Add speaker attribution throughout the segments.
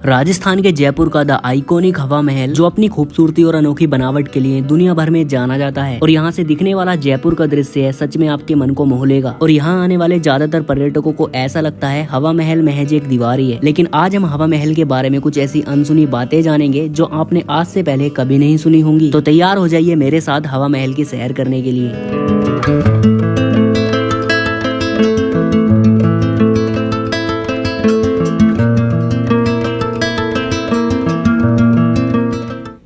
Speaker 1: राजस्थान के जयपुर का the iconic हवा महल जो अपनी खूबसूरती और अनोखी बनावट के लिए दुनिया भर में जाना जाता है और यहाँ से दिखने वाला जयपुर का दृश्य है सच में आपके मन को मोह लेगा। और यहाँ आने वाले ज्यादातर पर्यटकों को ऐसा लगता है हवा महल महज एक दीवार ही है, लेकिन आज हम हवा महल के बारे में कुछ ऐसी अनसुनी बातें जानेंगे जो आपने आज से पहले कभी नहीं सुनी होंगी। तो तैयार हो जाइए मेरे साथ हवा महल की सैर करने के लिए।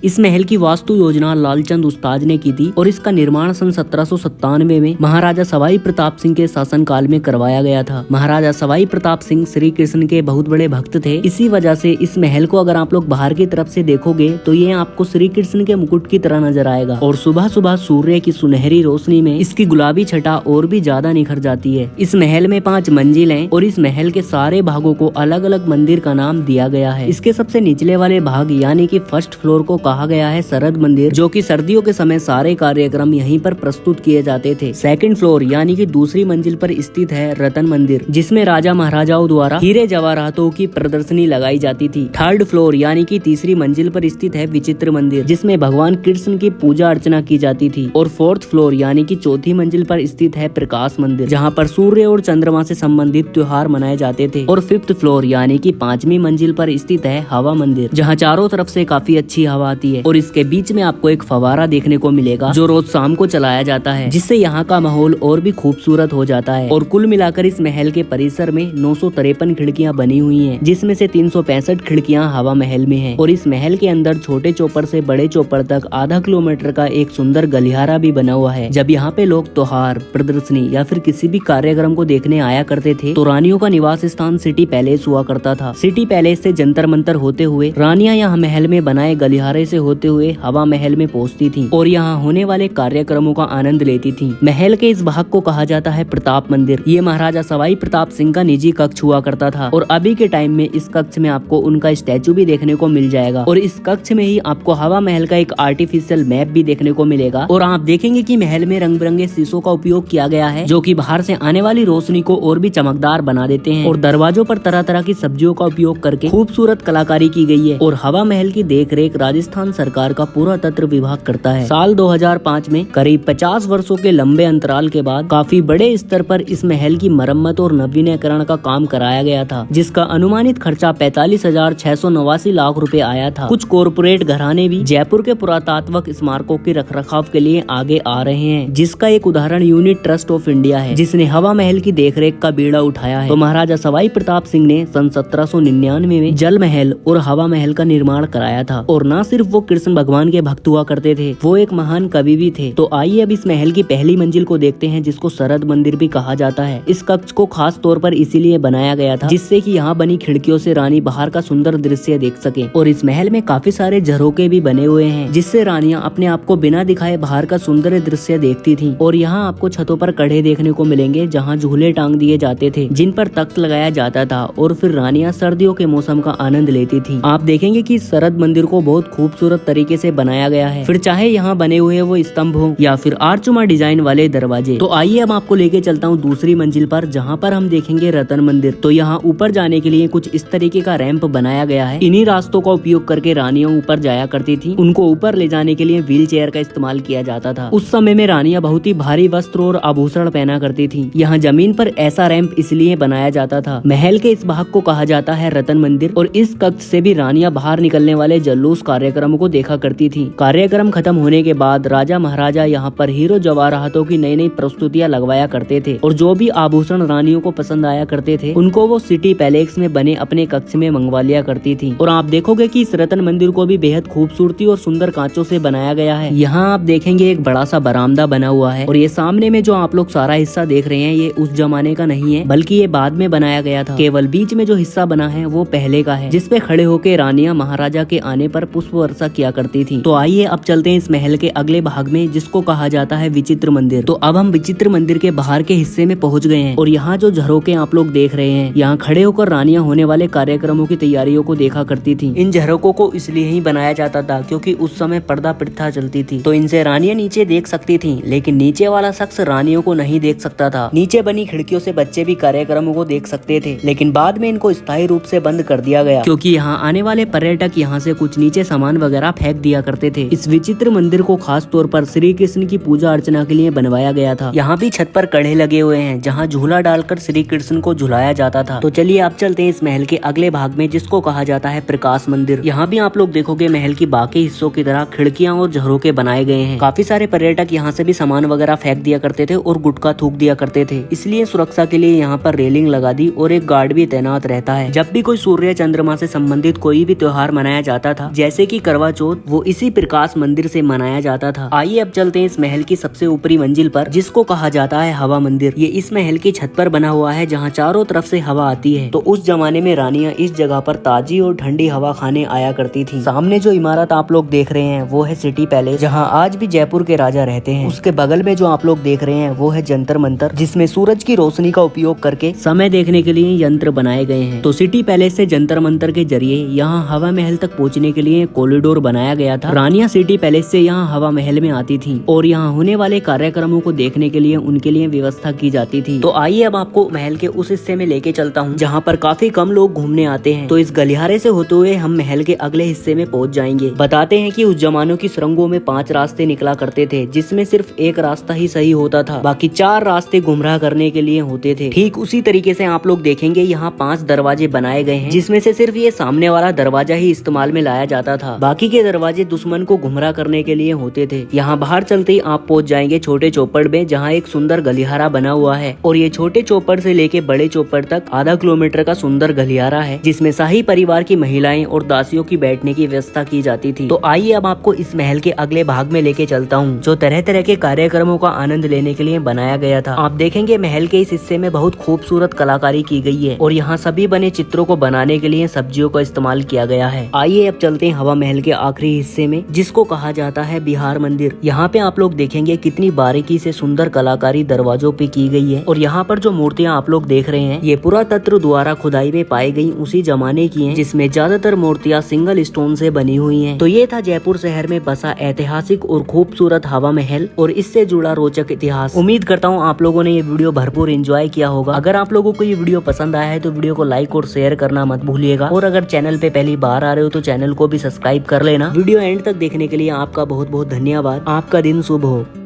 Speaker 1: इस महल की वास्तु योजना लालचंद उस्ताद ने की थी और इसका निर्माण सन 1797 में महाराजा सवाई प्रताप सिंह के शासनकाल में करवाया गया था। महाराजा सवाई प्रताप सिंह श्री कृष्ण के बहुत बड़े भक्त थे। इसी वजह से इस महल को अगर आप लोग बाहर की तरफ से देखोगे तो ये आपको श्री कृष्ण के मुकुट की तरह नजर आएगा और सुबह सुबह सूर्य की सुनहरी रोशनी में इसकी गुलाबी छटा और भी ज्यादा निखर जाती है। इस महल में 5 मंजिल हैं और इस महल के सारे भागों को अलग अलग मंदिर का नाम दिया गया है। इसके सबसे निचले वाले भाग यानी कि फर्स्ट फ्लोर को कहा गया है शरद मंदिर, जो कि सर्दियों के समय सारे कार्यक्रम यहीं पर प्रस्तुत किए जाते थे। सेकंड फ्लोर यानी कि दूसरी मंजिल पर स्थित है रतन मंदिर, जिसमें राजा महाराजाओं द्वारा हीरे जवाहरातों की प्रदर्शनी लगाई जाती थी। थर्ड फ्लोर यानी कि तीसरी मंजिल पर स्थित है विचित्र मंदिर, जिसमें भगवान कृष्ण की पूजा अर्चना की जाती थी। और फोर्थ फ्लोर यानी कि चौथी मंजिल पर स्थित है प्रकाश मंदिर, जहाँ पर सूर्य और चंद्रमा से संबंधित त्योहार मनाए जाते थे। और फिफ्थ फ्लोर यानी कि 5वीं मंजिल पर स्थित है हवा मंदिर, जहाँ चारों तरफ से काफी अच्छी हवा आती है और इसके बीच में आपको एक फवारा देखने को मिलेगा जो रोज शाम को चलाया जाता है, जिससे यहाँ का माहौल और भी खूबसूरत हो जाता है। और कुल मिलाकर इस महल के परिसर में 953 खिड़कियाँ बनी हुई हैं, जिसमें से 365 खिड़कियाँ हवा महल में हैं। और इस महल के अंदर छोटे चौपर से बड़े चौपर तक आधा किलोमीटर का एक सुंदर गलियारा भी बना हुआ है। जब यहाँ पे लोग त्योहार, प्रदर्शनी या फिर किसी भी कार्यक्रम को देखने आया करते थे तो रानियों का निवास स्थान सिटी पैलेस हुआ करता था। सिटी पैलेस से जंतर मंतर होते हुए रानियां यहाँ महल में बनाए गलियारे से होते हुए हवा महल में पहुंचती थी और यहाँ होने वाले कार्यक्रमों का आनंद लेती थी। महल के इस भाग को कहा जाता है प्रताप मंदिर। ये महाराजा सवाई प्रताप सिंह का निजी कक्ष हुआ करता था और अभी के टाइम में इस कक्ष में आपको उनका स्टैचू भी देखने को मिल जाएगा। और इस कक्ष में ही आपको हवा महल का एक आर्टिफिशियल मैप भी देखने को मिलेगा। और आप देखेंगे कि महल में रंग बिरंगे शीशों का उपयोग किया गया है, जो कि बाहर से आने वाली रोशनी को और भी चमकदार बना देते हैं। और दरवाजों पर तरह तरह की सब्जियों का उपयोग करके खूबसूरत कलाकारी की गई है। और हवा महल की देखरेख राजस्थान सरकार का पूरा तंत्र विभाग करता है। साल 2005 में करीब 50 वर्षों के लंबे अंतराल के बाद काफी बड़े स्तर पर इस महल की मरम्मत और नवीनीकरण का काम कराया गया था, जिसका अनुमानित खर्चा 45,689 लाख रुपए आया था। कुछ कॉरपोरेट घराने भी जयपुर के पुरातात्विक स्मारकों के रखरखाव के लिए आगे आ रहे हैं, जिसका एक उदाहरण यूनिट ट्रस्ट ऑफ इंडिया है, जिसने हवा महल की देखरेख का बीड़ा उठाया है। तो महाराजा सवाई प्रताप सिंह ने सन 1799 में जल महल और हवा महल का निर्माण कराया था। और न सिर्फ वो कृष्ण भगवान के भक्त हुआ करते थे, वो एक महान कवि भी थे। तो आइए अब इस महल की पहली मंजिल को देखते हैं, जिसको शरद मंदिर भी कहा जाता है। इस कक्ष को खास तौर पर इसीलिए बनाया गया था जिससे कि यहाँ बनी खिड़कियों से रानी बाहर का सुंदर दृश्य देख सके। और इस महल में काफी सारे झरोके भी बने हुए हैं, जिससे रानियां अपने आप को बिना दिखाए बाहर का सुंदर दृश्य देखती थी। और यहाँ आपको छतों पर कड़े देखने को मिलेंगे, जहाँ झूले टांग दिए जाते थे, जिन पर तख्त लगाया जाता था और फिर रानियां सर्दियों के मौसम का आनंद लेती थी। आप देखेंगे कि शरद मंदिर को बहुत खूबसूरत तरीके से बनाया गया है, फिर चाहे यहाँ बने हुए वो स्तंभ हो या फिर आर्चुमा डिजाइन वाले दरवाजे। तो आइए अब आपको लेके चलता हूँ दूसरी मंजिल पर, जहाँ पर हम देखेंगे रतन मंदिर। तो यहाँ ऊपर जाने के लिए कुछ इस तरीके का रैंप बनाया गया है। इन्हीं रास्तों का उपयोग करके रानियां ऊपर जाया करती थी। उनको ऊपर ले जाने के लिए व्हील चेयर का इस्तेमाल किया जाता था। उस समय में रानियां बहुत ही भारी वस्त्र और आभूषण पहना करती थी। यहाँ जमीन पर ऐसा रैंप इसलिए बनाया जाता था। महल के इस भाग को कहा जाता है रतन मंदिर और इस कक्ष से भी रानियां बाहर निकलने वाले जल्लूस कार्यक्रमों को देखा करती थी। कार्यक्रम खत्म होने के बाद राजा महाराजा यहाँ पर हीरो जवाहरातों की नई नई प्रस्तुतियां लगवाया करते थे और जो भी आभूषण रानियों को पसंद आया करते थे उनको वो सिटी पैलेस में बने अपने कक्ष में मंगवा लिया करती थी। और आप देखोगे कि इस रतन मंदिर को भी बेहद खूबसूरती और सुंदर कांचों से बनाया गया है। यहाँ आप देखेंगे एक बड़ा सा बरामदा बना हुआ है और ये सामने में जो आप लोग सारा हिस्सा देख रहे हैं ये उस जमाने का नहीं है, बल्कि ये बाद में बनाया गया था। केवल बीच में जो हिस्सा बना है वो पहले का है, जिसपे खड़े होकर रानियां महाराजा के आने पर पुष्प वर्षा किया करती थी। तो आइए अब चलते हैं इस महल के अगले भाग में, जिसको कहा जाता है विचित्र मंदिर। तो अब हम विचित्र मंदिर के बाहर के हिस्से में पहुंच गए हैं और यहाँ जो झरोके आप लोग देख रहे हैं, यहाँ खड़े होकर रानियां होने वाले कार्यक्रमों की तैयारियों को देखा करती थी। इन झरोकों को इसलिए ही बनाया जाता था क्योंकि उस समय पर्दा प्रथा चलती थी, तो इनसे रानियां नीचे देख सकती थी, लेकिन नीचे वाला शख्स रानियों को नहीं देख सकता था। नीचे बनी खिड़कियों से बच्चे भी कार्यक्रमों को देख सकते थे, लेकिन बाद में इनको स्थायी रूप से बंद कर दिया गया क्योंकि यहाँ आने वाले पर्यटक यहाँ से कुछ नीचे सामान वगैरह फेंक दिया करते थे। इस विचित्र मंदिर को खास तौर पर श्री कृष्ण की पूजा अर्चना के लिए बनवाया गया था। यहाँ भी छत पर कड़े लगे हुए हैं जहाँ झूला डालकर श्री कृष्ण को झुलाया जाता था। तो चलिए अब चलते हैं इस महल के अगले भाग में, जिसको कहा जाता है प्रकाश मंदिर। यहाँ भी आप लोग देखोगे महल की बाकी हिस्सों की तरह खिड़कियाँ और झरोके बनाए गए हैं। काफी सारे पर्यटक यहाँ से भी सामान वगैरह फेंक दिया करते थे और गुटखा थूक दिया करते थे, इसलिए सुरक्षा के लिए यहाँ पर रेलिंग लगा दी और एक गार्ड भी तैनात रहता है। जब भी कोई सूर्य चंद्रमा से संबंधित कोई भी त्योहार मनाया जाता था, जैसे कि करवा चौथ, वो इसी प्रकाश मंदिर से मनाया जाता था। आइए अब चलते हैं इस महल की सबसे ऊपरी मंजिल पर, जिसको कहा जाता है हवा मंदिर। ये इस महल की छत पर बना हुआ है जहाँ चारों तरफ से हवा आती है। तो उस जमाने में रानियां इस जगह पर ताजी और ठंडी हवा खाने आया करती थी। सामने जो इमारत आप लोग देख रहे हैं वो है सिटी पैलेस, जहाँ आज भी जयपुर के राजा रहते हैं। उसके बगल में जो आप लोग देख रहे हैं वो है जंतर मंतर, जिसमें सूरज की रोशनी का उपयोग करके समय देखने के लिए यंत्र बनाए गए हैं। तो सिटी पैलेस से जंतर मंतर के जरिए यहाँ हवा महल तक पहुँचने के लिए कॉरिडोर बनाया गया था। रानियां सिटी पैलेस से यहाँ हवा महल में आती थी और यहाँ होने वाले कार्यक्रमों को देखने के लिए उनके लिए व्यवस्था की जाती थी। तो आइए अब आपको महल के उस हिस्से में लेके चलता हूँ जहाँ पर काफी कम लोग घूमने आते हैं। तो इस गलियारे से होते हुए हम महल के अगले हिस्से में पहुँच जाएंगे। बताते हैं कि उस जमानों की सुरंगों में 5 रास्ते निकला करते थे, जिसमें सिर्फ एक रास्ता ही सही होता था, बाकी 4 रास्ते गुमराह करने के लिए होते थे। ठीक उसी तरीके से आप लोग देखेंगे यहाँ 5 दरवाजे बनाए गए हैं, जिसमें से सिर्फ ये सामने वाला दरवाजा ही इस्तेमाल में लाया जाता था, बाकी के दरवाजे दुश्मन को गुमराह करने के लिए होते थे। यहाँ बाहर चलते ही आप पहुँच जाएंगे छोटे चौपड़ में, जहाँ एक सुंदर गलियारा बना हुआ है और ये छोटे चौपड़ से लेके बड़े चौपड़ तक आधा किलोमीटर का सुंदर गलियारा है, जिसमें शाही परिवार की महिलाएं और दासियों की बैठने की व्यवस्था की जाती थी। तो आइए अब आपको इस महल के अगले भाग में लेके चलता हूँ, जो तरह तरह के कार्यक्रमों का आनंद लेने के लिए बनाया गया था। आप देखेंगे महल के इस हिस्से में बहुत खूबसूरत कलाकारी की गई है और यहाँ सभी बने चित्रों को बनाने के लिए सब्जियों का इस्तेमाल किया गया है। आइए अब चलते हैं हवा महल के आखिरी हिस्से में, जिसको कहा जाता है बिहार मंदिर। यहाँ पे आप लोग देखेंगे कितनी बारीकी से सुंदर कलाकारी दरवाजों पे की गई है और यहाँ पर जो मूर्तियाँ आप लोग देख रहे हैं ये पुरातत्व द्वारा खुदाई में पाई गई उसी जमाने की हैं, जिसमें ज्यादातर मूर्तियाँ सिंगल स्टोन से बनी हुई हैं। तो ये था जयपुर शहर में बसा ऐतिहासिक और खूबसूरत हवा महल और इससे जुड़ा रोचक इतिहास। उम्मीद करता हूँ आप लोगों ने ये वीडियो भरपूर एंजॉय किया होगा। अगर आप लोगों को ये वीडियो पसंद आया है तो वीडियो को लाइक और शेयर करना मत भूलिएगा, और अगर चैनल पे पहली बार आ रहे हो तो चैनल को भी सब्सक्राइब कर लेना। वीडियो एंड तक देखने के लिए आपका बहुत बहुत धन्यवाद। आपका दिन शुभ हो।